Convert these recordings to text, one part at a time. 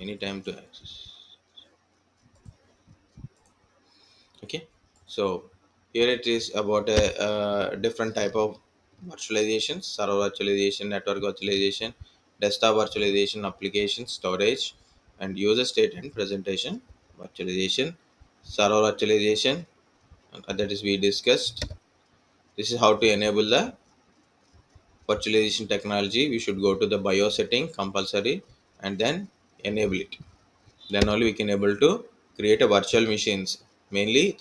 anytime to access. Okay, so here it is about a, different type of virtualization: server virtualization, network virtualization, desktop virtualization, application storage, and user state and presentation virtualization, server virtualization, that is we discussed. This is how to enable the virtualization technology. We should go to the BIOS setting compulsory and then enable it. Then only we can able to create a virtual machines, mainly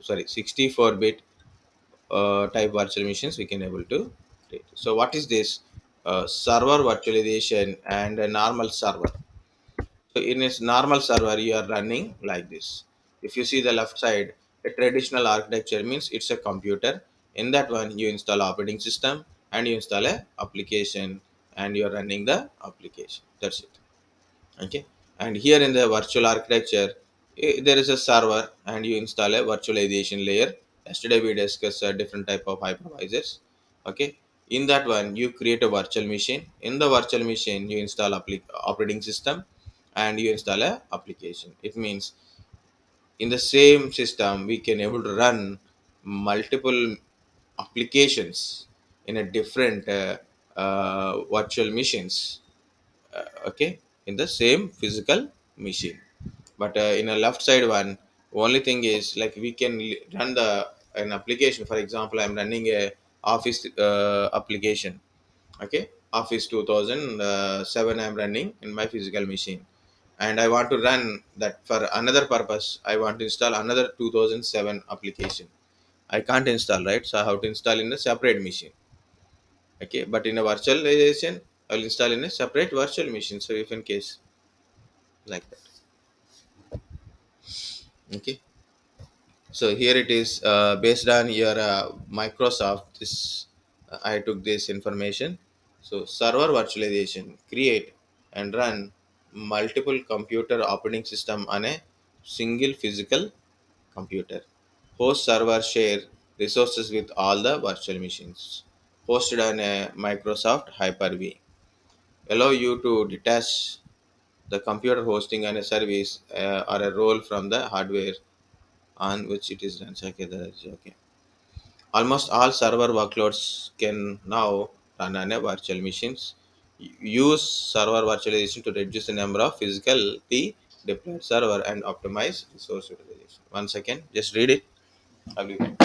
64-bit type virtual machines we can able to create. So what is this server virtualization and a normal server? So in a normal server you are running like this. If you see the left side, a traditional architecture means it's a computer. In that one you install operating system and you install a application and you are running the application. That's it. Okay, and here in the virtual architecture, there is a server and you install a virtualization layer. Yesterday we discussed a different type of hypervisors. Okay, in that one you create a virtual machine. In the virtual machine you install operating system and you install a application. It means in the same system we can able to run multiple applications in a different virtual machines. Okay, in the same physical machine. But in a left side one, only thing is like we can run the an application. For example, I'm running a office application. Okay, office 2007 I'm running in my physical machine, and I want to run that for another purpose. I want to install another 2007 application. I can't install, right? So I have to install in a separate machine. Okay, but in a virtualization I'll install in a separate virtual machine. So if in case like that. Okay, so here it is, based on your Microsoft. This I took this information. So server virtualization: create and run multiple computer operating system on a single physical computer. Host server share resources with all the virtual machines. Hosted on a Microsoft Hyper-V. Allow you to detach the computer hosting and a service or a role from the hardware on which it is run. Okay, that's okay. Almost all server workloads can now run on a virtual machines. Use server virtualization to reduce the number of physically deployed server and optimize resource utilization. One second, just read it. I'll be back.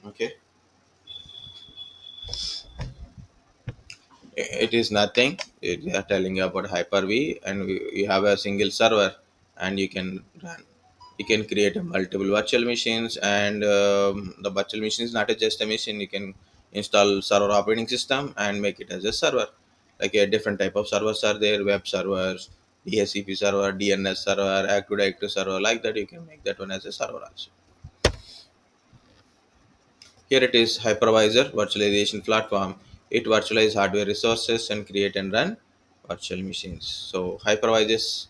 Okay, it is nothing. We are telling you about Hyper-V, and you have a single server, and you can run. You can create a multiple virtual machines, and the virtual machine is not just a machine. You can install server operating system and make it as a server. Like a different type of servers are there: web servers, DHCP server, DNS server, Active Directory server. Like that, you can make that one as a server also. Here it is: hypervisor virtualization platform. It virtualizes hardware resources and create and run virtual machines. So hypervisors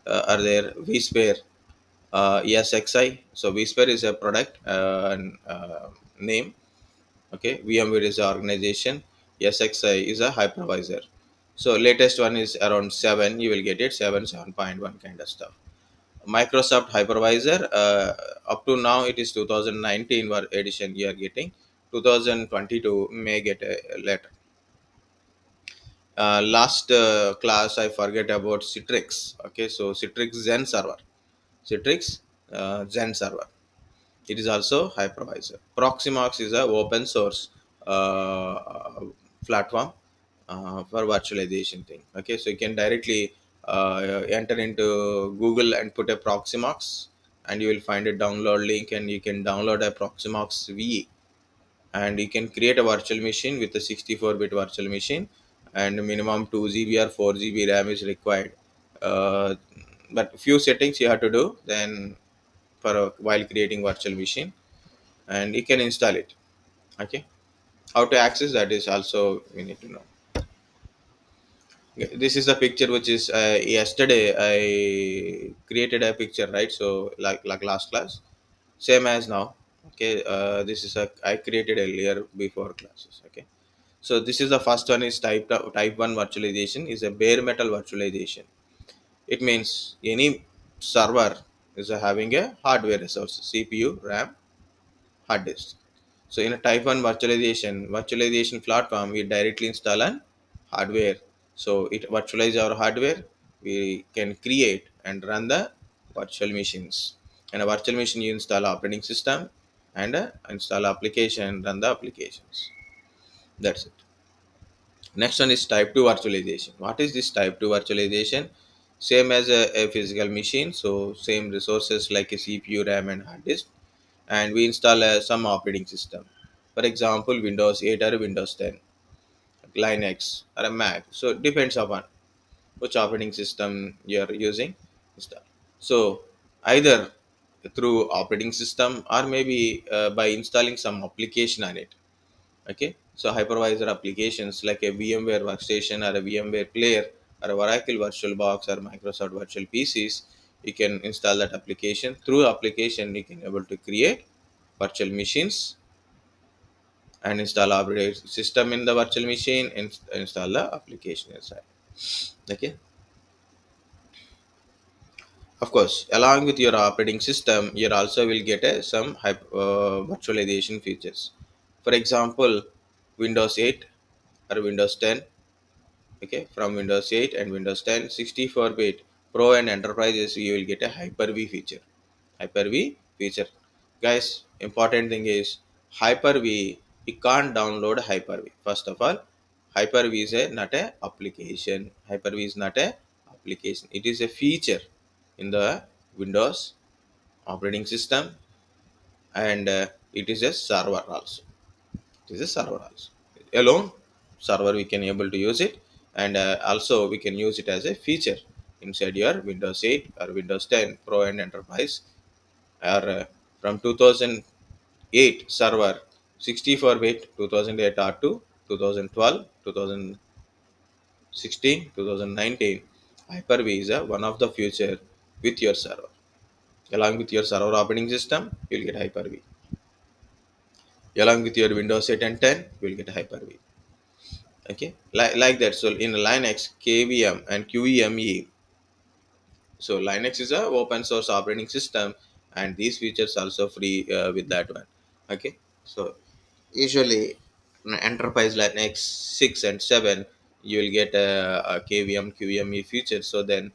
are there. vSphere, ESXi. So vSphere is a product name. Okay, VMware is the organization. ESXi is a hypervisor. So latest one is around 7. You will get it 7.1 kind of stuff. Microsoft Hypervisor. Up to now, it is 2019 edition you are getting. 2022 may get a later. Last class I forget about Citrix. Okay, so Citrix Zen server. Citrix Zen server. It is also hypervisor. Proximox is a open source platform for virtualization thing. Okay, so you can directly enter into Google and put a Proximox, and you will find a download link, and you can download a Proximox V. and you can create a virtual machine with a 64-bit virtual machine, and minimum 2 GB or 4 GB RAM is required. uh, but few settings you have to do then for while creating virtual machine, and you can install it. Okay, how to access that is also we need to know. This is a picture which is yesterday I created a picture, right? So like last class, same as now. Okay, this is a I created earlier before classes. Okay, so this is the first one is type 1 virtualization is a bare metal virtualization. It means any server is having a hardware resource, CPU, RAM, hard disk. So in a type 1 virtualization platform, we directly install an hardware. So it virtualize our hardware. We can create and run the virtual machines. And a virtual machine you install operating system and install application, run the applications. That's it. Next one is type 2 virtualization. What is this type 2 virtualization? Same as a physical machine. So same resources like a CPU, RAM and hard disk, and we install some operating system. For example, Windows 8 or Windows 10, Linux or a Mac. So it depends upon which operating system you are using. Install. So either through operating system or maybe by installing some application on it. Okay, so hypervisor applications like a VMware workstation or a VMware player or a Oracle VirtualBox or Microsoft Virtual PCs, you can install that application. Through application, you can able to create virtual machines and install operating system in the virtual machine and install the application inside. Okay, of course, along with your operating system, you also will get some virtualization features. For example, Windows 8 or Windows 10. Okay, from Windows 8 and Windows 10, 64-bit Pro and Enterprises, you will get a Hyper-V feature. Hyper-V feature. Guys, important thing is Hyper-V, you can't download Hyper-V. First of all, Hyper-V is not a application. Hyper-V is not a application. It is a feature in the Windows operating system, and it is a server also. It is a server also. Alone server we can able to use it, and also we can use it as a feature inside your Windows 8 or Windows 10 Pro and Enterprise, or from 2008 server 64-bit 2008 R2, 2012, 2016, 2019. Hyper-V is one of the future with your server. Along with your server operating system, you'll get Hyper-V. Along with your Windows 8 and 10, you'll get Hyper-V. Okay, like that. So in Linux, KVM and QEME. So Linux is a open source operating system, and these features also free with that one. Okay, so usually in enterprise Linux 6 and 7, you will get a KVM QEME feature. So then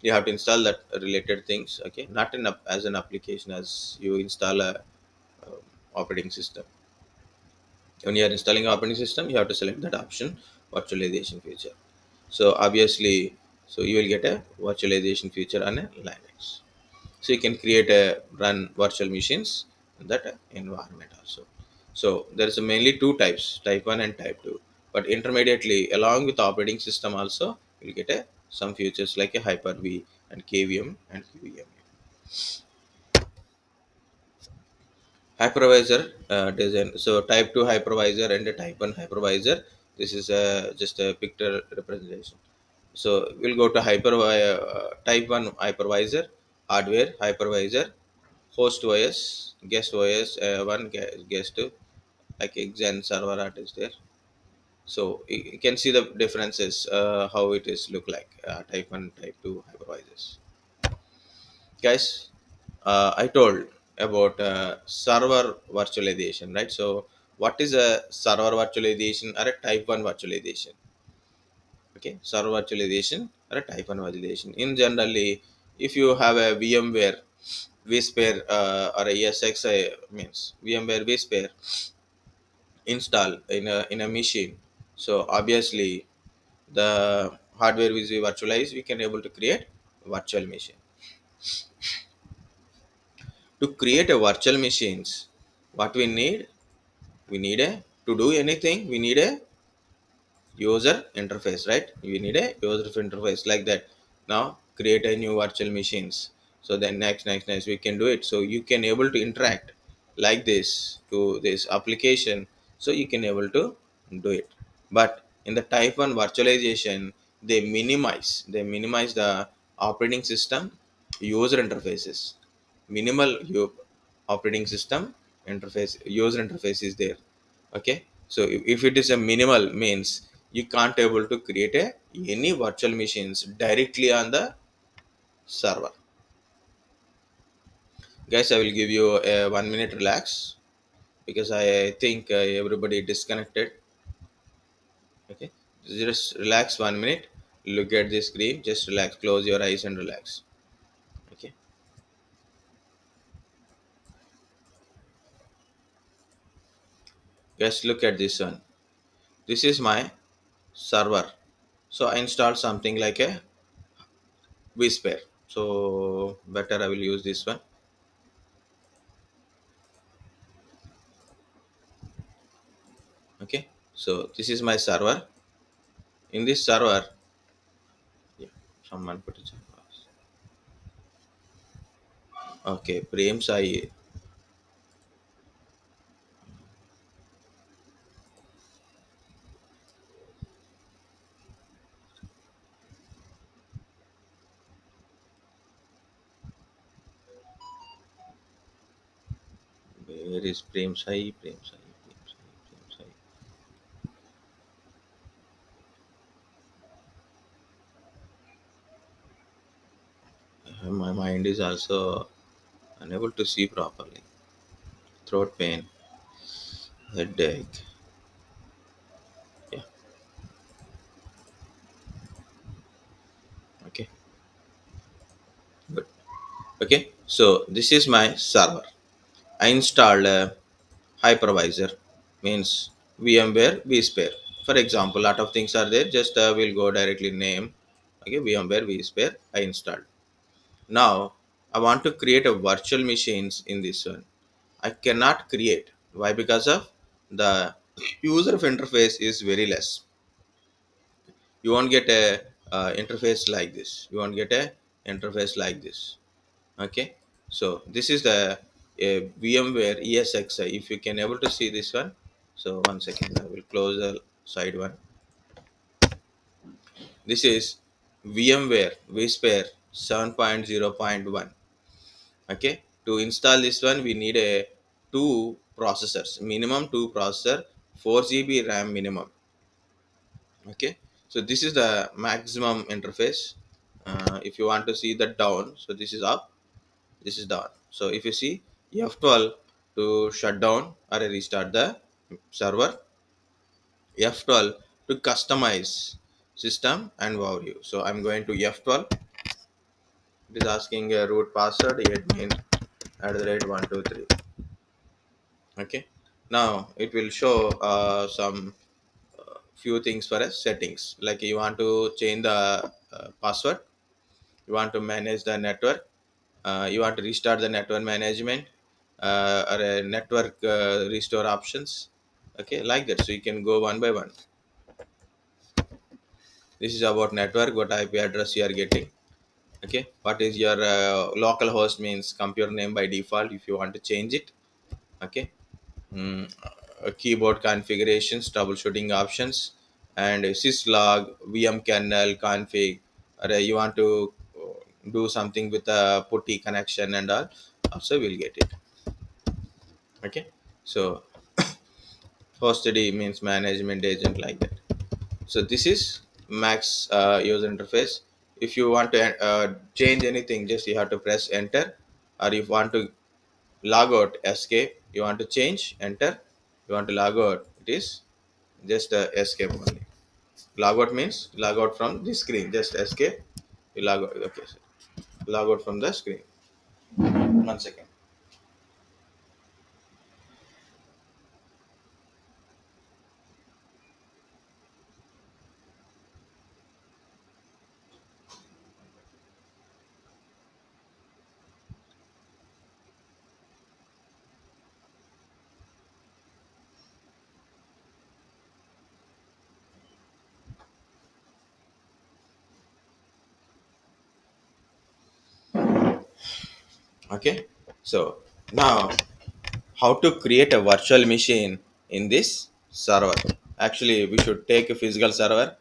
you have to install that related things. Okay, not as an application, as you install a operating system. When you are installing operating system, you have to select that option, virtualization feature. So obviously, so you will get a virtualization feature on a Linux. So you can create a run virtual machines in that environment also. So there is mainly two types, type 1 and type 2, but intermediately along with operating system also you will get a some features like a Hyper-V and KVM and QEM. Hypervisor design. So type 2 hypervisor and a type 1 hypervisor. This is just a picture representation. So we'll go to type 1 hypervisor, hardware hypervisor, host OS, guest OS, one guest, like Xen server art is there. So you can see the differences, how it is look like, type 1, type 2 hypervisors. Guys, I told about server virtualization, right? So what is a server virtualization or a type 1 virtualization? Okay, server virtualization or a type 1 virtualization in generally, if you have a VMware vSphere or a ESXi, means VMware vSphere install in a machine. So obviously the hardware which we virtualize, we can able to create virtual machine. To create a virtual machines, what we need, we need a to do anything, we need a user interface, right? We need a user interface like that. Now create a new virtual machines. So then next we can do it. So you can able to interact like this to this application, so you can able to do it. But in the type 1 virtualization, they minimize the operating system user interfaces. Minimal operating system interface, user interface is there. Okay, so if it is a minimal means you can't able to create a any virtual machines directly on the server. Guys, I will give you a 1 minute relax because I think everybody disconnected. Okay, just relax 1 minute, look at the screen, just relax, close your eyes and relax. Okay, guys, look at this one. This is my server. So I installed something like a vSphere. So better I will use this one. Okay, so this is my server. In this server, yeah, someone put it. Okay, Prem Sai. Where is Prem Sai? Prem Sai. Prem Sai. Prem Sai. My mind is also unable to see properly. Throat pain, headache. Yeah. Okay. Good. Okay. So this is my server. I installed a hypervisor, means VMware vSphere. For example, lot of things are there. Just we'll go directly name. Okay, VMware vSphere. I installed. Now I want to create a virtual machines in this one. I cannot create. Why? Because of the user of interface is very less. You won't get a interface like this. You won't get a interface like this. Okay. So this is the VMware ESXi. If you can able to see this one. So 1 second, I will close the side one. This is VMware vSphere 7.0.1. Okay, to install this one we need a two processors, minimum two processor, 4 GB RAM minimum. Okay, so this is the maximum interface. If you want to see the down, so this is up, this is down. So if you see F12 to shut down or restart the server, F12 to customize system and value. So I'm going to F12. It is asking a root password admin @123. Okay, now it will show some few things for us settings, like you want to change the password, you want to manage the network, you want to restart the network management, or a network restore options. Okay, like that, so you can go one by one. This is about network, what IP address you are getting. Okay, what is your local host, means computer name by default if you want to change it. Okay, mm, keyboard configurations, troubleshooting options, and syslog, VM kernel config. Or you want to do something with a putty connection and all, also we'll get it. Okay, so hostd means management agent, like that. So this is max user interface. If you want to change anything, just you have to press enter, or if you want to log out, escape. You want to change, enter. You want to log out, it is just escape only. Log out means log out from the screen, just escape, you log out. Okay, so log out from the screen. 1 second. Okay, so now how to create a virtual machine in this server. Actually we should take a physical server,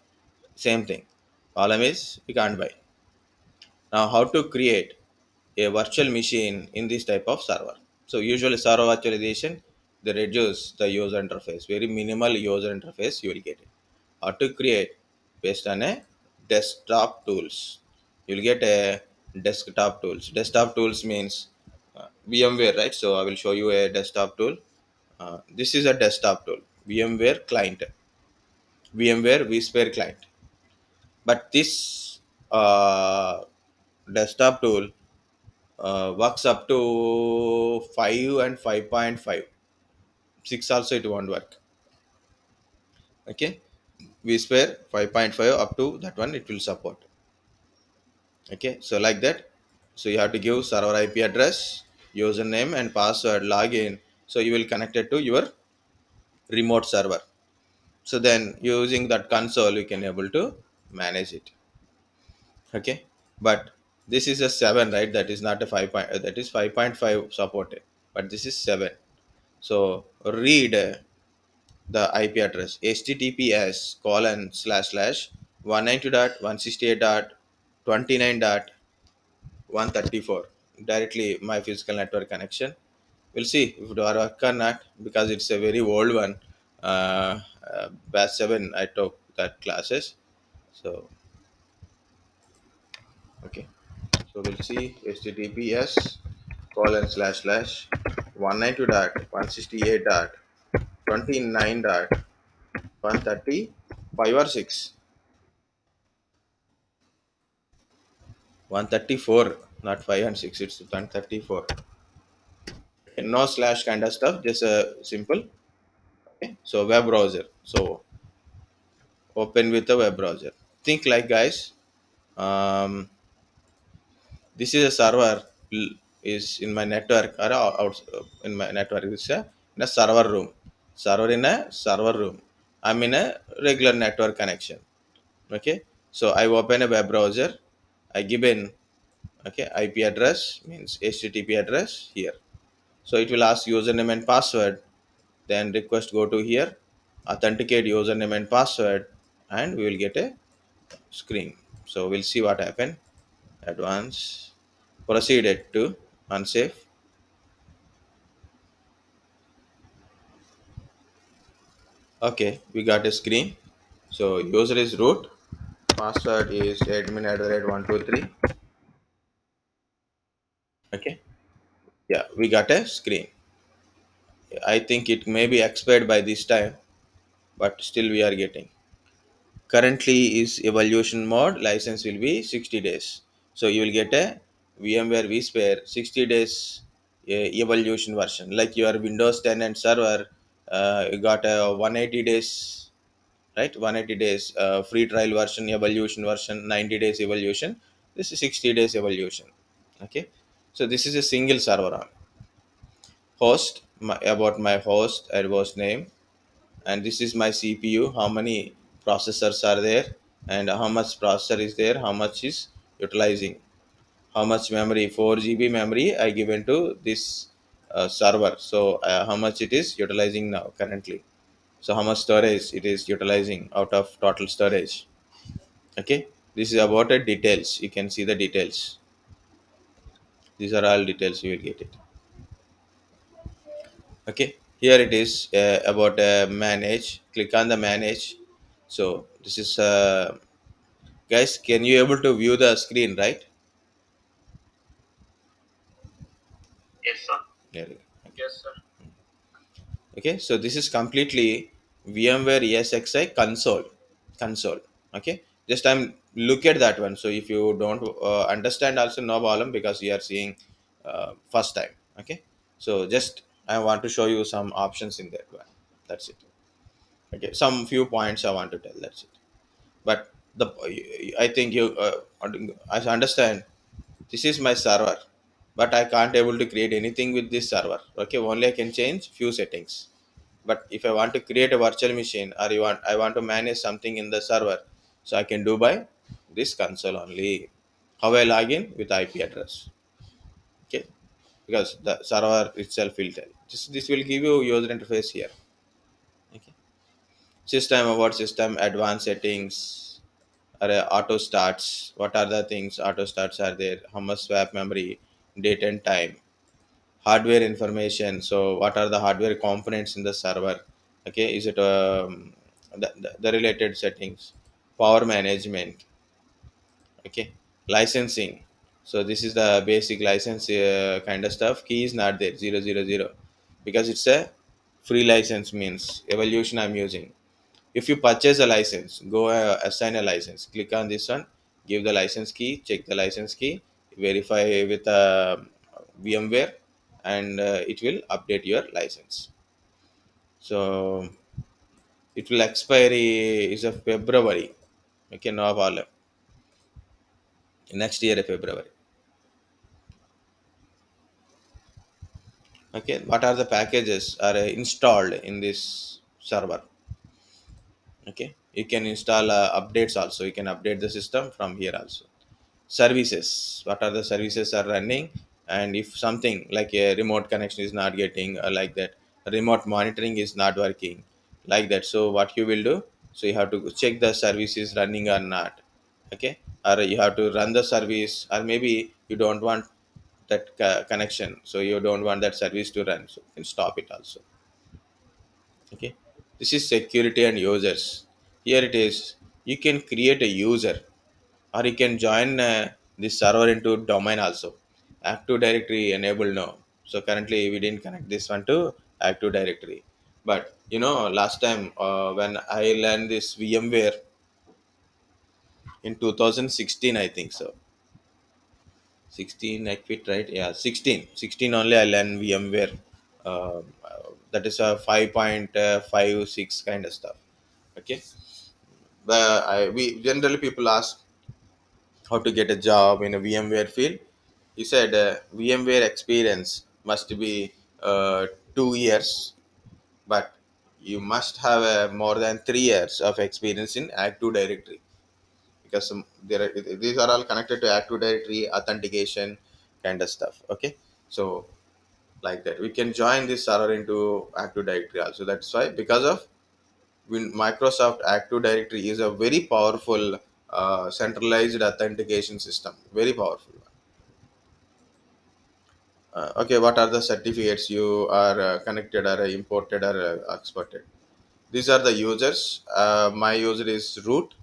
same thing. Problem is we can't buy. Now how to create a virtual machine in this type of server. So usually server virtualization, they reduce the user interface, very minimal user interface you will get it. How to create based on a desktop tools. You'll get a desktop tools. Desktop tools means VMware, right? So I will show you a desktop tool. This is a desktop tool, VMware client, VMware vSphere client. But this desktop tool works up to 5 and 5.5. 6 also it won't work. Okay, vSphere 5.5 up to that one it will support. Okay, so like that. So you have to give server IP address, username and password, login. So you will connect it to your remote server. So then using that console you can able to manage it. Okay, but this is a 7, right? That is not a 5 point, that is 5.5 supported, but this is 7. So read the IP address https colon slash slash 192.168.29.134, directly my physical network connection. We'll see if it will work or not, because it's a very old one. Batch 7 I took that classes. So okay, so we'll see https colon slash slash 192.168.29.135 or 6. 134, not 5 and 6, it's 134. No slash kind of stuff, just a simple. Okay, so web browser. So open with the web browser. Think like guys, um, this is a server is in my network or out in my network. It's in a server room. Server in a server room. I'm in a regular network connection. Okay, so I open a web browser. I give in, okay, IP address means HTTP address here. So it will ask username and password. Then request go to here, authenticate username and password, and we will get a screen. So we'll see what happened. Advance proceeded to unsafe. Okay, we got a screen. So user is root, password is admin@123. Okay, yeah, we got a screen. I think it may be expired by this time, but still we are getting. Currently is evaluation mode. License will be 60 days. So you will get a VMware vSphere 60 days evaluation version. Like your Windows 10 and server, you got a 180 days, right? 180 days free trial version, evaluation version, 90 days evaluation. This is 60 days evaluation. Okay, so this is a single server on host. About my host and host name, and this is my CPU, how many processors are there, and how much processor is there, how much is utilizing, how much memory, 4 GB memory I given to this server. So how much it is utilizing now currently, so how much storage it is utilizing out of total storage. Okay, this is about the details. You can see the details. These are all details, you will get it. Okay, here it is about manage. Click on the manage. So this is guys, can you able to view the screen, right? Yes, sir. There you go. Yes, sir. Okay, so this is completely VMware ESXi console. Okay, just I'm look at that one. So if you don't understand also, no problem, because you are seeing first time. Okay, so just I want to show you some options in that one. That's it. Okay, some few points I want to tell, that's it. But the I think you I understand this is my server, but I can't able to create anything with this server. Okay, only I can change few settings. But if I want to create a virtual machine, or I want to manage something in the server, so I can do by this console only. How I log in with IP address. Okay, because the server itself will tell. This will give you user interface here. Okay. System about system advanced settings or auto starts. What are the things auto starts are there? How much swap memory, date and time, hardware information. So what are the hardware components in the server? Okay, is it the related settings, power management, okay, licensing. So this is the basic license kind of stuff. Key is not there, 000, because it's a free license, means evolution I'm using. If you purchase a license, go assign a license, click on this one, give the license key, check the license key, verify with VMware, and it will update your license. So it will expiry is of February. Okay, no problem. Next year February. Okay, what are the packages are installed in this server? Okay, you can install updates also. You can update the system from here also. Services, what are the services are running, and if something like a remote connection is not getting like that, remote monitoring is not working like that, so what you will do, so you have to check the service is running or not. Okay, or you have to run the service, or maybe you don't want that connection, so you don't want that service to run, so you can stop it also. Okay, this is security and users. Here it is, you can create a user, or you can join this server into domain also. Active directory enabled now, so currently we didn't connect this one to active directory. But last time when I learned this VMware in 2016, I think so. 16 I quit, right? Yeah, 16 only I learned VMware. That is a 5.56 kind of stuff. Okay, we generally people ask how to get a job in a VMware field. He said VMware experience must be 2 years, but you must have more than 3 years of experience in Active Directory, because these are all connected to Active Directory authentication kind of stuff. Okay, so like that we can join this server into Active Directory also. That's why, because of when Microsoft Active Directory is a very powerful centralized authentication system, very powerful. Okay, what are the certificates you are connected or imported or exported? These are the users. My user is root,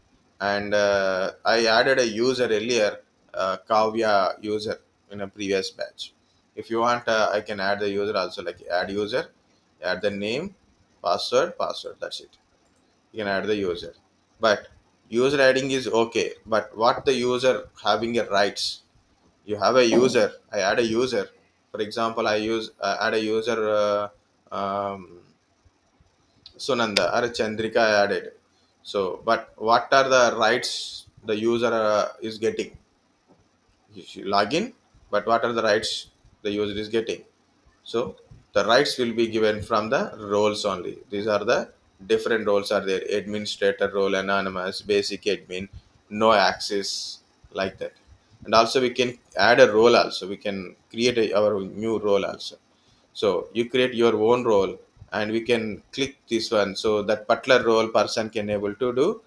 and I added a user earlier, Kavya user, in a previous batch. If you want, I can add the user also, like add user, add the name, password. That's it. You can add the user, but user adding is okay. But what the user having a rights? You have a user, I add a user, for example I use add a user Sunanda or Chandrika I added. So but what are the rights the user is getting? You should log in, but what are the rights the user is getting? So the rights will be given from the roles only. These are the different roles are there: administrator role, anonymous, basic admin, no access, like that. And also we can add a role also. We can create our new role also. So you create your own role, and we can click this one, so that particular role person can able to do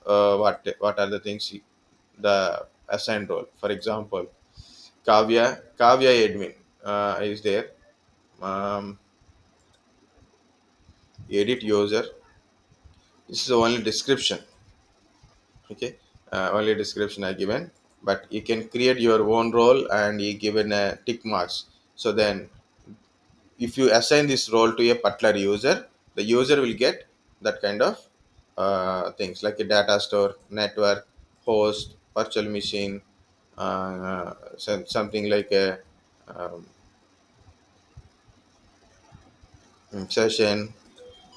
what are the things the assigned role. For example, Kavya admin is there. um, Edit user. This is the only description. Okay, only description I given, but you can create your own role and you given a tick marks. So then if you assign this role to a particular user, the user will get that kind of things like a data store, network, host, virtual machine, something like a um, session,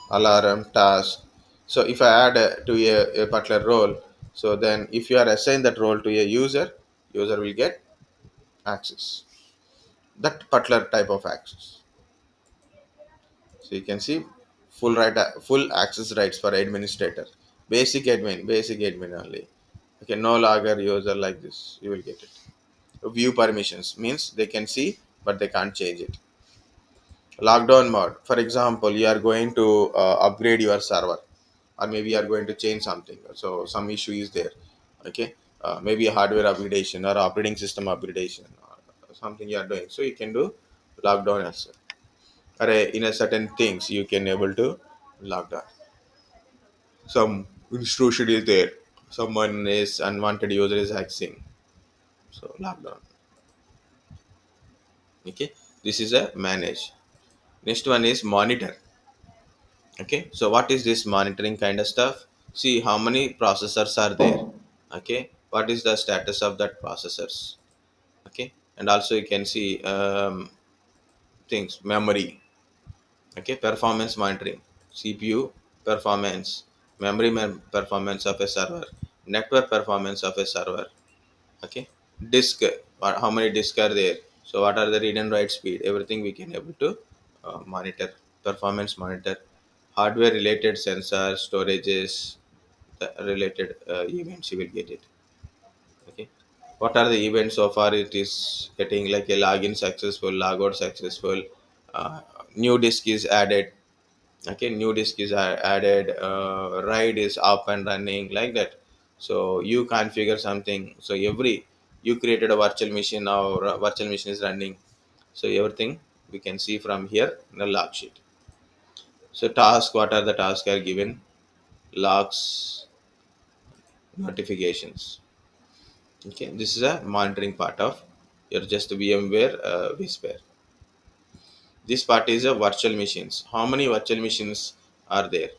alarm, task. So if I add to a particular role, so then if you are assigned that role to a user will get access, that particular type of access. So you can see full access rights for administrator, basic admin only. Okay, no longer user like this. You will get it. View permissions means they can see but they can't change it. Lockdown mode, for example, you are going to upgrade your server, or maybe you are going to change something, so some issue is there. Okay, maybe a hardware upgradation or operating system upgradation or something you are doing, so you can do lockdown as well. Or in a certain things you can able to lockdown. Some intrusion is there, someone is unwanted user is accessing, so lockdown. Okay, this is a manage. Next one is monitor. Okay, so what is this monitoring kind of stuff? See how many processors are there. Okay, what is the status of that processors? Okay, and also you can see things, memory. Okay, performance monitoring, CPU performance, memory performance of a server, network performance of a server. Okay, disk, how many disks are there, so what are the read and write speed, everything we can able to monitor, performance monitor. Hardware related sensors, storages, the related events you will get it. Okay, what are the events so far, it is getting like a login successful, logout successful, new disk is added. Okay, new disk is added, ride is up and running, like that. So you configure something, so every, you created a virtual machine, or a virtual machine is running, so everything we can see from here in the log sheet. So task, what are the tasks are given, logs, notifications. Okay, this is a monitoring part of your just VMware vSphere. This part is a virtual machines. How many virtual machines are there?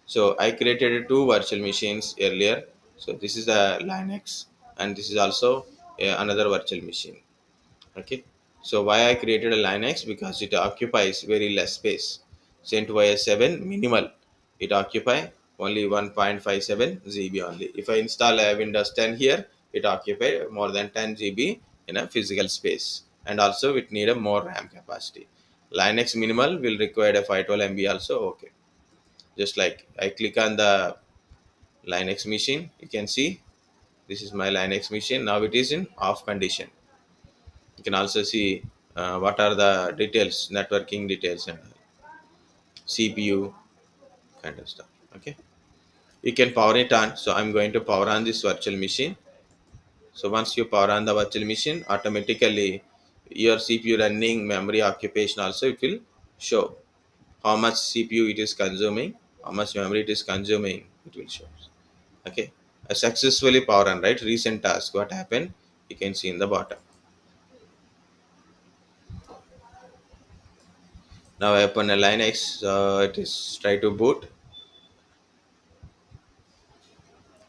So I created two virtual machines earlier. So this is a Linux, and this is also another virtual machine. Okay, so why I created a Linux, because it occupies very less space. CentOS 7 minimal, it occupy only 1.57 GB only. If I install a Windows 10 here, it occupy more than 10 GB in a physical space, and also it need a more RAM capacity. Linux minimal will require a 512 MB also. Okay, just like I click on the Linux machine, you can see this is my Linux machine. Now it is in off condition. You can also see what are the details, networking details, and CPU kind of stuff. Okay, you can power it on. So I'm going to power on this virtual machine. So once you power on the virtual machine, automatically your CPU running, memory occupation also it will show how much CPU it is consuming, how much memory it is consuming, it will show. Okay, I successfully power on, right, recent task, what happened, you can see in the bottom. Now I open a Linux, it is try to boot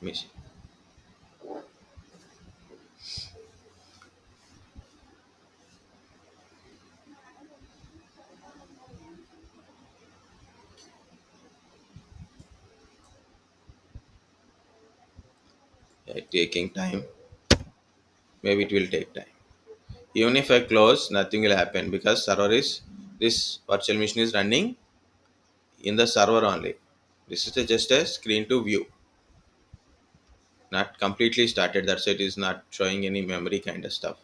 machine. Taking time, maybe it will take time. Even if I close, nothing will happen, because server is, this virtual machine is running in the server only. This is just a screen to view, not completely started, that's why it is not showing any memory kind of stuff.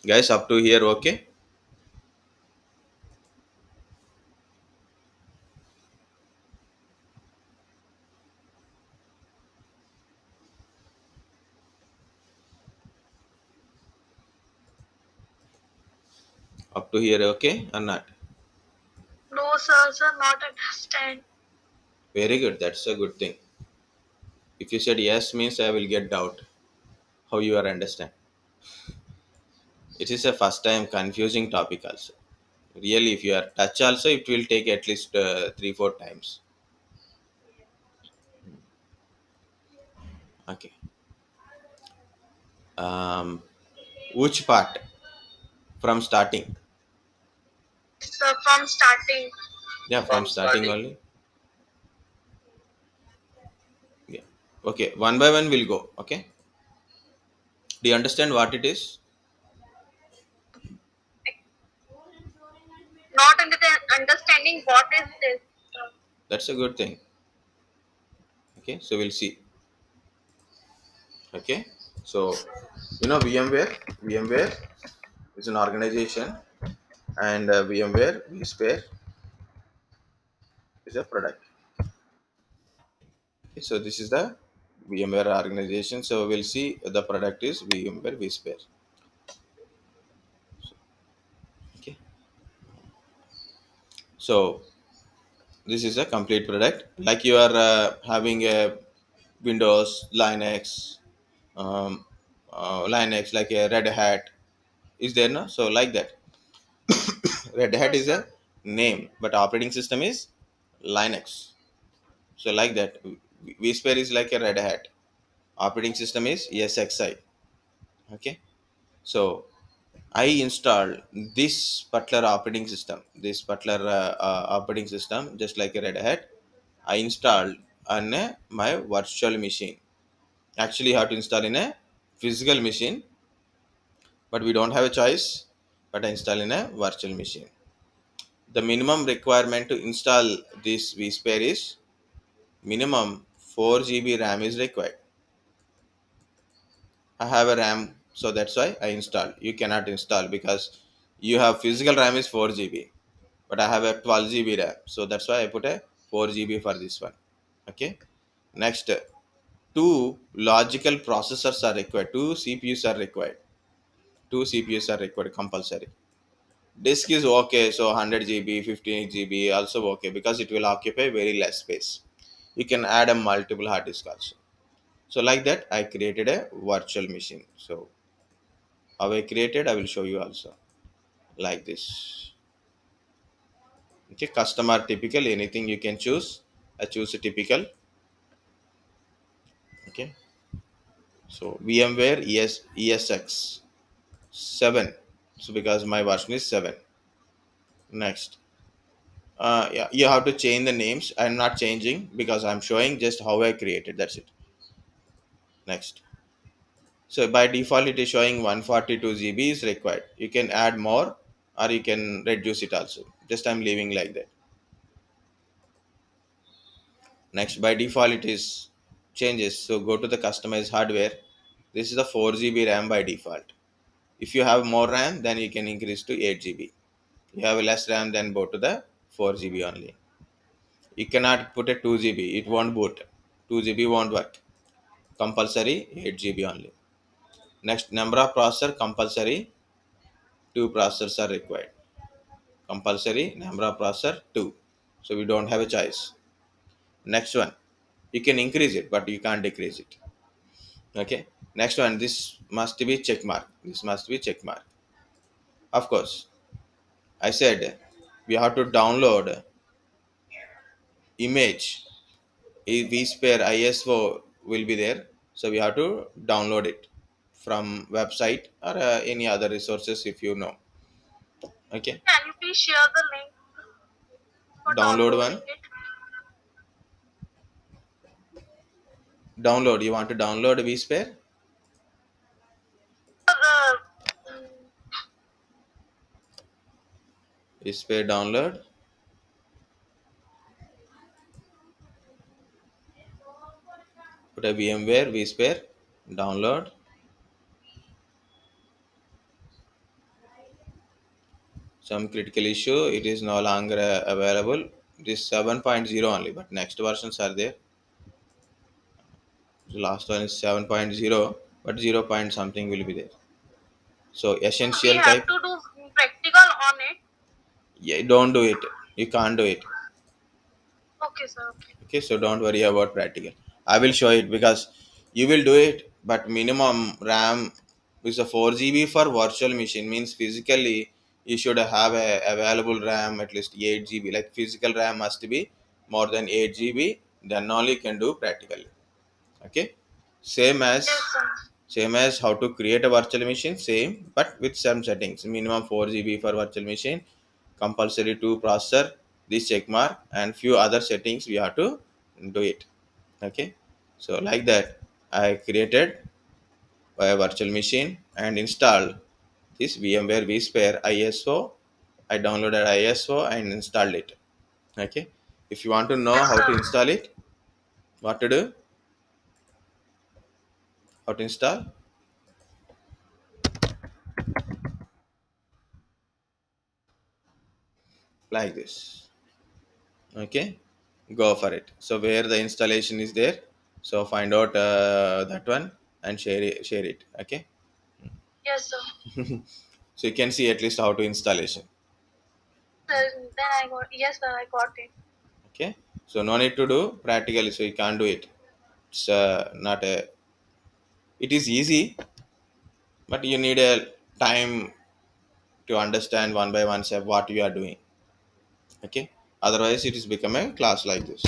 Guys, up to here, okay? Up to here, okay or not? No, sir, not understand. Very good, that's a good thing. If you said yes, means I will get doubt how you are understand. It is a first time confusing topic also. Really, if you are touch also, it will take at least 3 4 times. Okay. um which part from starting? So from starting. Yeah, from starting only. Yeah, okay, one by one we'll go. Okay, do you understand what it is? Not understanding what is this. That's a good thing. Okay, so we'll see. Okay, So VMware is an organization, and VMware vSphere is a product. Okay, so this is the VMware organization. So we'll see the product is VMware vSphere. Okay, so this is a complete product. Like you are having a Windows, Linux like a Red Hat is there, no? So like that, Red Hat Yes, is sir. a name, but operating system is Linux. So like that, vSphere is like a Red Hat. Operating system is ESXi. Okay, so I installed this particular operating system, operating system, just like a Red Hat. I installed on my virtual machine. Actually, you have to install in a physical machine, but we don't have a choice. But I install in a virtual machine. The minimum requirement to install this vSphere is minimum 4 GB RAM is required. I have a RAM, so that's why I installed. You cannot install because you have physical RAM is 4 GB, but I have a 12 GB RAM, so that's why I put a 4 GB for this one. Okay. Next, two logical processors are required. Two CPUs are required. Two CPUs are required compulsory. Disk is okay, so 100 GB, 15 GB also okay because it will occupy very less space. You can add a multiple hard disk also. So like that, I created a virtual machine. So how I created, I will show you also like this. Okay, customer typical, anything you can choose. I choose a typical. Okay, so VMware ESX 7. So because my version is 7. Next, yeah, you have to change the names. I'm not changing because I'm showing just how I created. That's it. Next, so by default it is showing 142 GB is required. You can add more or you can reduce it also. Just I'm leaving like that. Next, by default it is changes. So go to the customized hardware. This is the 4 GB RAM by default. If you have more RAM, then you can increase to 8 GB. You have less RAM, then go to the 4 GB only. You cannot put a 2 GB. It won't boot. 2 GB won't work. Compulsory 8 GB only. Next, number of processor compulsory. Two processors are required. Compulsory number of processor two. So we don't have a choice. Next one, you can increase it, but you can't decrease it. Okay. Next one, this must be check mark. This must be check mark. Of course, I said we have to download image. vSphere ISO will be there, so we have to download it from website or any other resources if you know. Okay. Can you please share the link for Download downloading one. it? Download. You want to download vSphere? Mm, vSphere download. Put a VMware vSphere download. Some critical issue. It is no longer available. This 7.0 only, but next versions are there. The last one is 7.0, but 0 point something will be there. So we essential have type. to do practical on it. Yeah, don't do it. You can't do it. Okay, sir. Okay. Okay, so don't worry about practical. I will show it because you will do it, but minimum RAM is a 4 GB for virtual machine, means physically you should have a available RAM at least 8 GB. Like physical RAM must be more than 8 GB, then only you can do practically. Okay, same as Yes, sir. same as how to create a virtual machine, same but with some settings. Minimum 4 GB for virtual machine, compulsory to processor, this check mark, and few other settings we have to do it. Okay, so like that I created a virtual machine and installed this VMware vSphere ISO. I downloaded ISO and installed it. Okay, if you want to know Yes, how to sir. install it, what to do, how to install. like this. Okay, go for it. So where the installation is there, so find out that one and share it. Okay. Yes, sir. So you can see at least how to installation. Then I got, yes, sir, I got it. Okay, so no need to do practically, so you can't do it. It's not a, it is easy, but you need a time to understand one by one step what you are doing. Okay, otherwise it is become a class like this.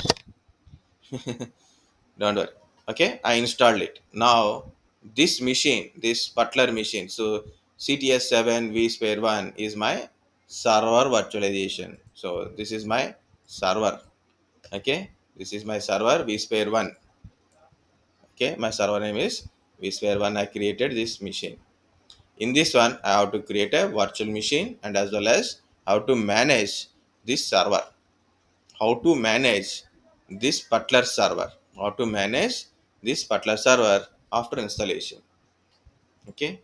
Don't worry. Okay, I installed it. Now this machine, this butler machine, so CTS7 v spare 1 is my server virtualization. So this is my server. Okay, this is my server v spare 1. Okay, my server name is vSphere 1. I created this machine. In this one I have to create a virtual machine and as well as how to manage this server, how to manage this butler server, how to manage this butler server after installation. Okay,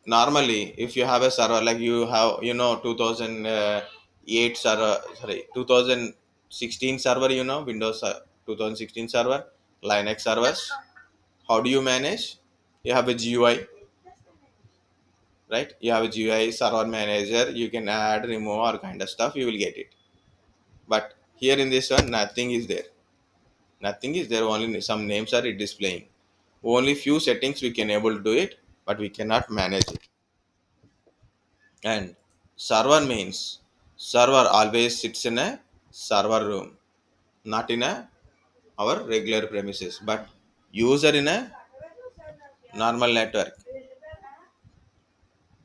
normally if you have a server like you have, 2008 server, sorry, 2016 server, Windows 2016 server, Linux Yes, servers, sir. how do you manage? You have a GUI, right? You have a GUI server manager, you can add, remove, or kind of stuff, you will get it. But here in this one, nothing is there. Nothing is there, only some names are displaying. Only few settings we can able to do it, but we cannot manage it. And server means server always sits in a server room, not in a our regular premises, but user in a normal network.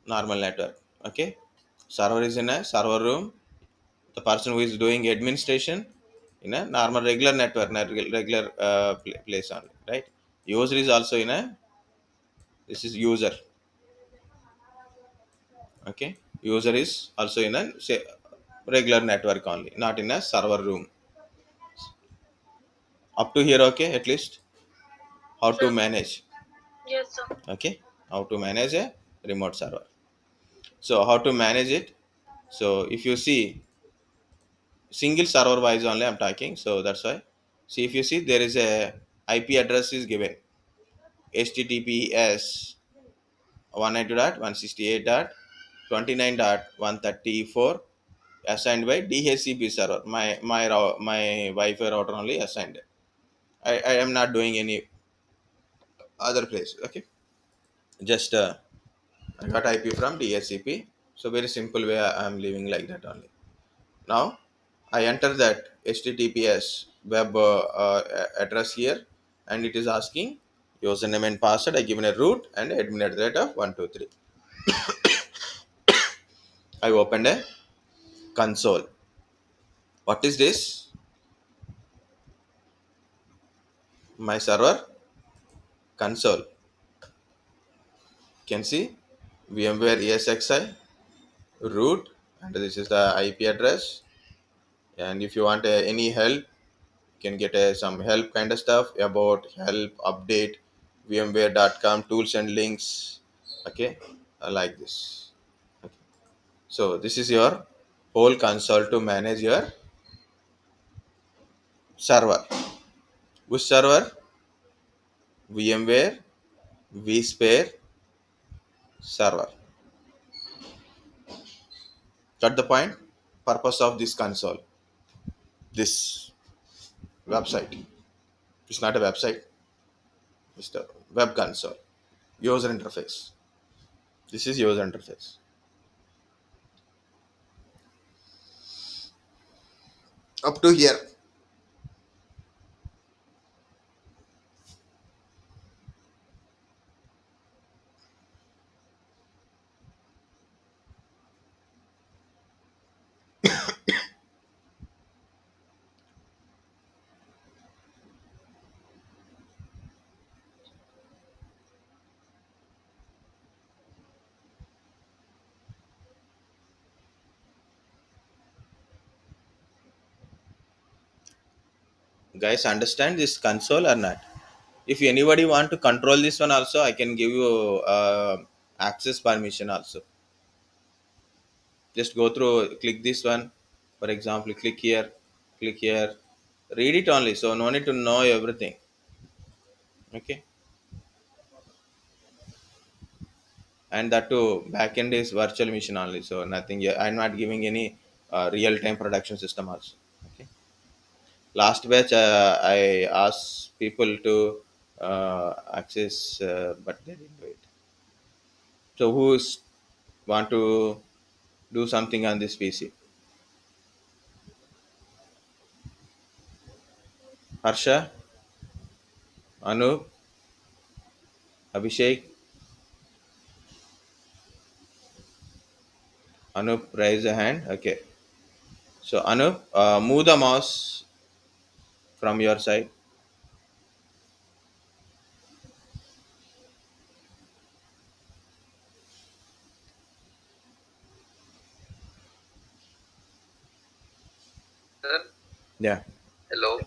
Normal network. Okay, server is in a server room. The person who is doing administration in a normal regular network, regular place only, right? User is also in a, this is user. Okay, user is also in a say regular network only, not in a server room. Up to here, okay, at least how to Sir. manage. Yes, sir. Okay, how to manage a remote server. So how to manage it? So if you see single server wise only I'm talking, so that's why. See, if you see there is a IP address is given, HTTPS 192.168.29.134 assigned by DHCP server. My Wi-Fi router only assigned. I am not doing any other place. Okay, just I got IP from DHCP. So very simple way I am living like that only. Now I enter that HTTPS web address here, and it is asking username and password. I given a root and admin at the rate of 123. I opened a console. What is this? My server console. You can see VMware ESXi root, and this is the IP address. And if you want any help, you can get some help kind of stuff about help update vmware.com tools and links. Okay, like this. Okay. So this is your whole console to manage your server. Which server? VMware vSphere server. Got the point? Purpose of this console, this website. It's not a website, it's the web console. User interface. This is user interface. Up to here. Guys, understand this console or not? If anybody want to control this one also, I can give you access permission also. Just go through, click this one, For example, click here, read it only. So no need to know everything. Okay, and that too backend is virtual machine only. So nothing. Yeah, I'm not giving any real time production system also. Okay. Last batch, I asked people to access, but they didn't do it. So who's want to do something on this PC? Harsha, Anup, Abhishek, Anup, raise a hand. Okay. So Anup, move the mouse from your side. Sir, Yeah. hello.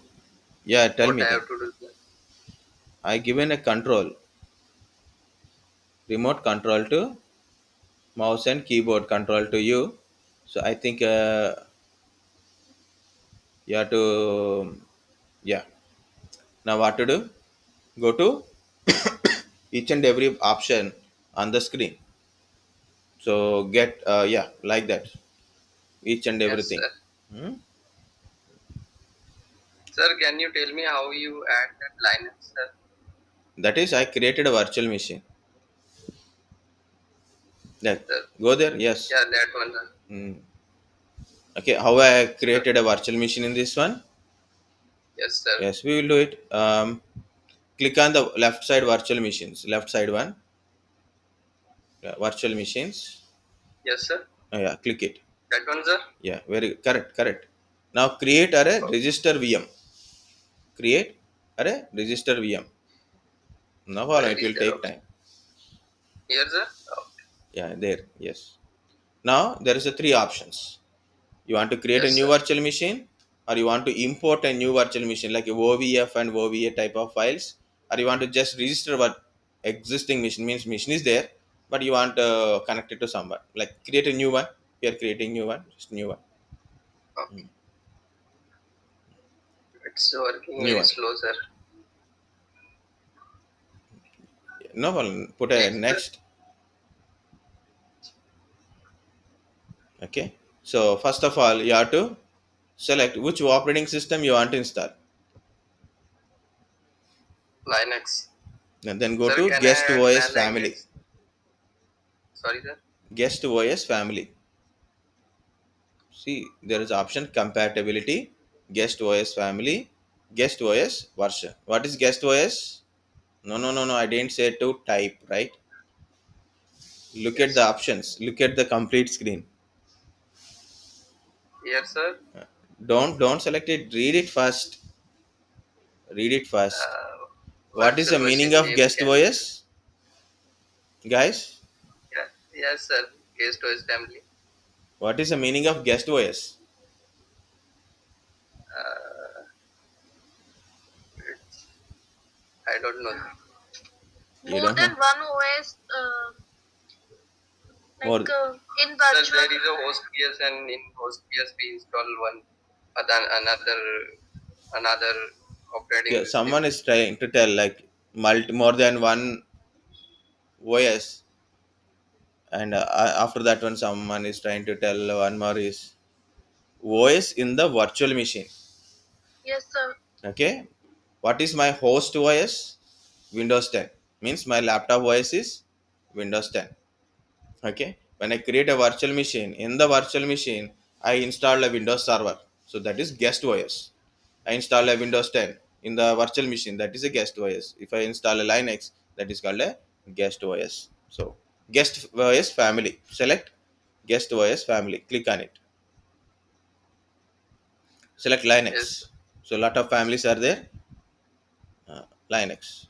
Yeah. Tell What me I then. have to do, sir? I given a control, remote control to mouse and keyboard control to you. So I think you have to, yeah. Now what to do? Go to each and every option on the screen. So get, yeah, like that, each and Yes, everything. sir. Hmm? Sir, can you tell me how you add that Linux, sir? That is, I created a virtual machine. That Sir, go there. Yes. yeah, that one, sir. Hmm. Okay. How I Sir, created a virtual machine in this one? yes, sir. Yes, we will do it. Click on the left side virtual machines. Left side one, yeah, virtual machines. Yes, sir. Yeah, click it. That one, sir. Yeah, very correct. Correct. Now create a Oh, register VM. Create a register VM. No problem. It will register. take Okay. time. Here, sir. Oh, Yeah, there. Yes. Now there is a three options. You want to create a yes, new sir. virtual machine, or you want to import a new virtual machine like a OVF and OVA type of files, or you want to just register what existing machine means machine is there, but you want to connect it to someone. Like create a new one. We are creating new one, just new one, Okay. It's working new very one. slow, sir. No problem. Put a Next, sir. next. Okay. So first of all, you have to select which operating system you want to install, Linux. and then go Sir, to can guest I add OS family. Linux? Sorry, sir. Guest OS family. See, there is option compatibility, guest OS family, guest OS version. What is guest OS? No, no, no, no. I didn't say to type, right? Look at the Yes. options. Look at the complete screen. Here, sir. Don't select it. Read it first. Read it first. What is the Virtual meaning machine of name guest can. OS, guys? Yeah. Yes, sir. Guest OS family. What is the meaning of guest OS? Uh, it's, I don't know. You More don't know? than one OS, Or in Sir, virtual. there is a host PS, and in host PS we install one another yeah, operating system. someone is trying to tell like more than one OS, and after that one someone is trying to tell one more is OS in the virtual machine. Yes, sir. Okay, what is my host OS? Windows 10 means my laptop OS is Windows 10. Okay, when I create a virtual machine, in the virtual machine I install a Windows server, so that is guest OS. I install a Windows 10 in the virtual machine, that is a guest OS. If I install a Linux, that is called a guest OS. So guest OS family, select guest OS family, click on it, select Yes, Linux. So a lot of families are there. Linux.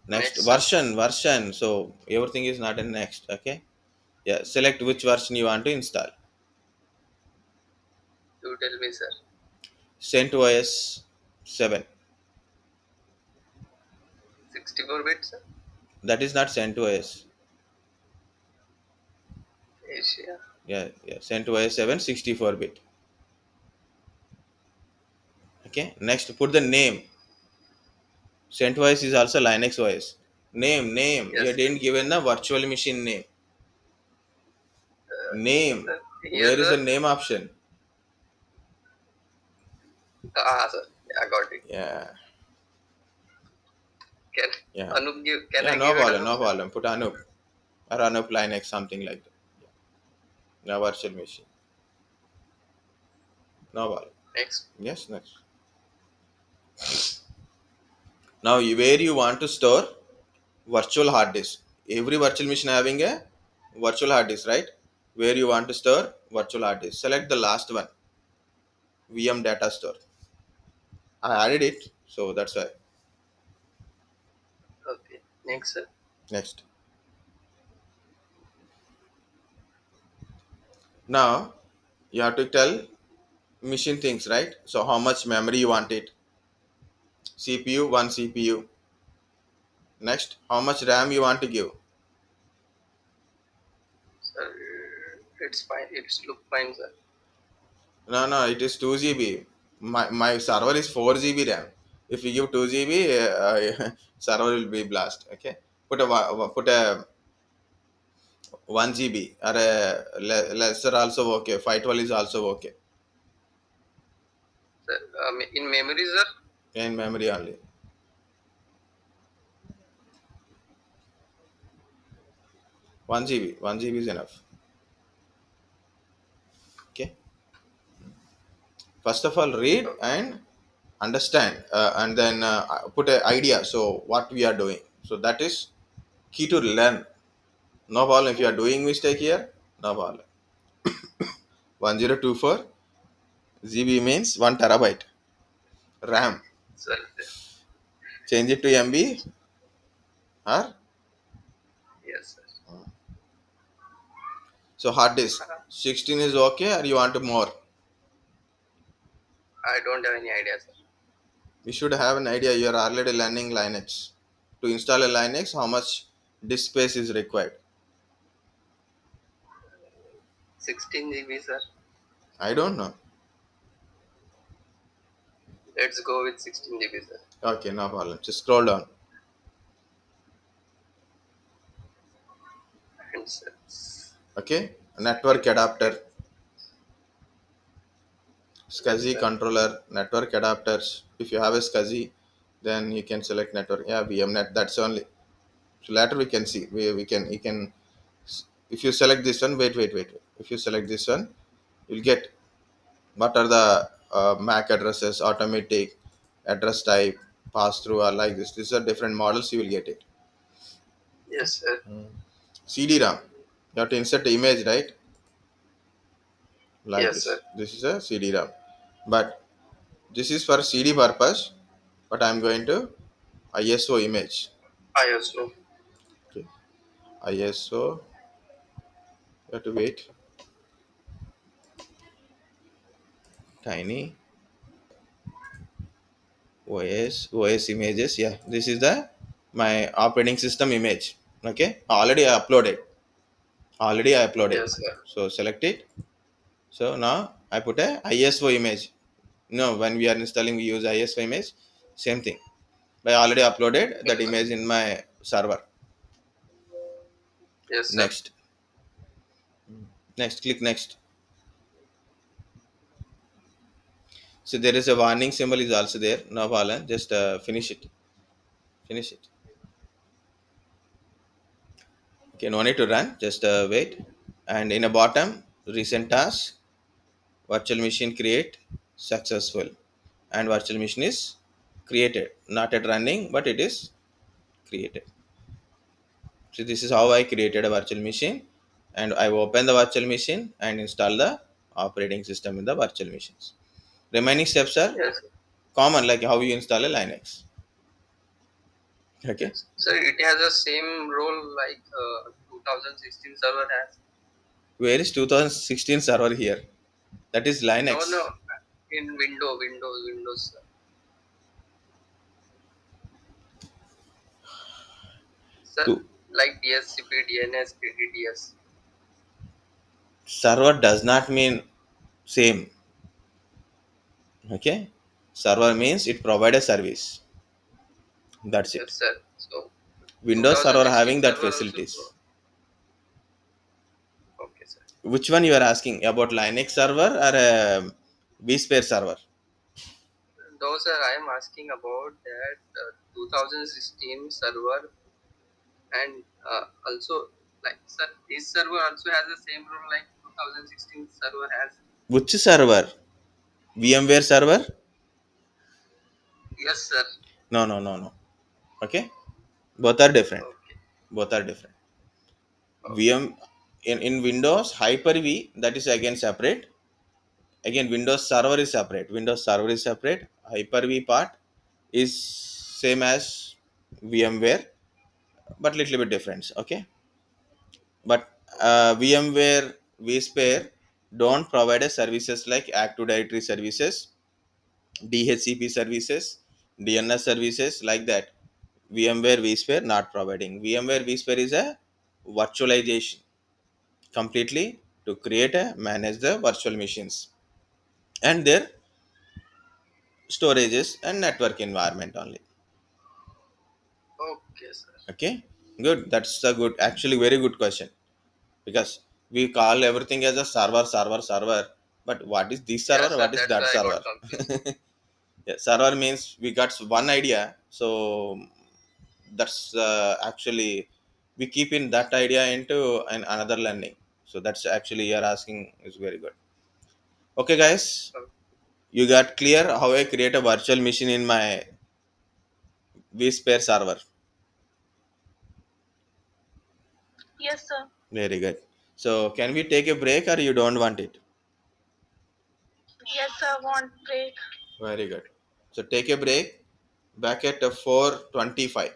Next next, sir. version. So everything is not in next. Okay. Yeah. Select which version you want to install. You tell me, sir. CentOS 7. 64 bits, sir. That is not CentOS. Asia. Yeah. CentOS 7 64-bit. Okay. Next, put the name. CentOS is also Linux OS. Name. You Yes. didn't given the virtual machine name. Name. Here Where is the the name option? sir. Yeah, got it. Yeah. Can Yeah. Anup give? Can Yeah. I No give it problem. Anup No sir? problem. Put Anup or Anup Linux, something like that. Yeah. Virtual machine. No problem. Next. Yes. Next. Now, where you want to store virtual hard disk. Every virtual machine having a virtual hard disk, right? Where you want to store virtual hard disk. Select the last one, VM data store. I added it, so that's why. Okay. Next sir. Next. Now you have to tell machine things, right? So how much memory you want it? CPU, one CPU. Next, how much RAM you want to give? Sir, it's fine. It's look fine, sir. No, it is 2 GB. My server is 4 GB RAM. If you give 2 GB, server will be blast. Okay, put a 1 GB or a lesser also okay. 512 is also okay. Sir, in memory, sir. In memory only. 1 GB. 1 GB is enough. Okay. First of all, read and understand, and then put an idea. So what we are doing. So that is key to learn. No problem if you are doing mistake here. No problem. 1024 GB means 1 TB RAM. Sir, Change it to MB or yes, sir. so hard disk. 16 is okay or you want more? I don't have any idea, sir. You should have an idea. You are already learning Linux. To install a Linux, how much disk space is required? 16 GB, sir. I don't know. Let's go with 16 GB, sir. Okay, no problem. Just scroll down. And sir, Okay, network adapter, SCSI sir. controller, network adapters. If you have a SCSI, then you can select network. Yeah, VMnet. That's only. So later we can see. We can you can. If you select this one, wait. If you select this one, you'll get what are the MAC addresses, automatic, address type, pass through, or like this. These are different models. You will get it. Yes, sir. CD-RAM. You have to insert the image, right? Like Yes, this. sir. This is a CD-RAM. But this is for CD purpose. But I'm going to ISO image. ISO. Okay. ISO. You have to wait. Tiny. OS images. Yeah. This is the my operating system image. Okay. Already I uploaded. Yes, sir. So select it. So now I put a ISO image. No, when we are installing, we use ISO image. Same thing. I already uploaded that image in my server. Yes, sir. Next. Next. Click next. So there is a warning symbol is also there. No problem. Just finish it. Finish it. Okay. No need to run. Just wait. And in the bottom, recent task, virtual machine create successful, and virtual machine is created. Not at running, but it is created. So this is how I created a virtual machine, and I open the virtual machine and install the operating system in the virtual machines. Remaining steps are Yes, sir. common, like how you install a Linux. Okay. Yes. Sir, it has the same role like 2016 server has. Where is 2016 server here? That is No, Linux. no. In Windows, sir. Sir, Two. like DSCP, DNS, PDDS. server does not mean same. Okay, server means it provide a service. That's it. Yes, sir. So Windows server 2016 having that server also. facilities. Okay, sir. Which one you are asking about, Linux server or vSphere server? Those are I am asking about that 2016 server, and also like sir, this server also has the same rule like 2016 server has. Which server? VMware server? Yes, sir. No. Okay, both are different. Okay. Both are different. Okay. VM in Windows Hyper-V, that is again separate. Again, Windows server is separate. Windows server is separate. Hyper-V part is same as VMware, but little bit different. Okay, but VMware vSphere don't provide a services like Active Directory services, DHCP services, DNS services like that. VMware vSphere not providing. VMware vSphere is a virtualization completely to create a manage the virtual machines and their storages and network environment only. Okay, sir. Okay, good. That's a good, actually very good question, because we call everything as a server. But what is this Yeah, server? sir. What is That's that why I got server? confused. Yeah, server means we got one idea. So that's actually we keep in that idea into another learning. So that's actually you're asking is very good. Okay, guys, Oh, you got clear how I create a virtual machine in my vSphere server. Yes, sir. Very good. So can we take a break or you don't want it? Yes, sir. Want break. Very good. So take a break. Back at 4:25.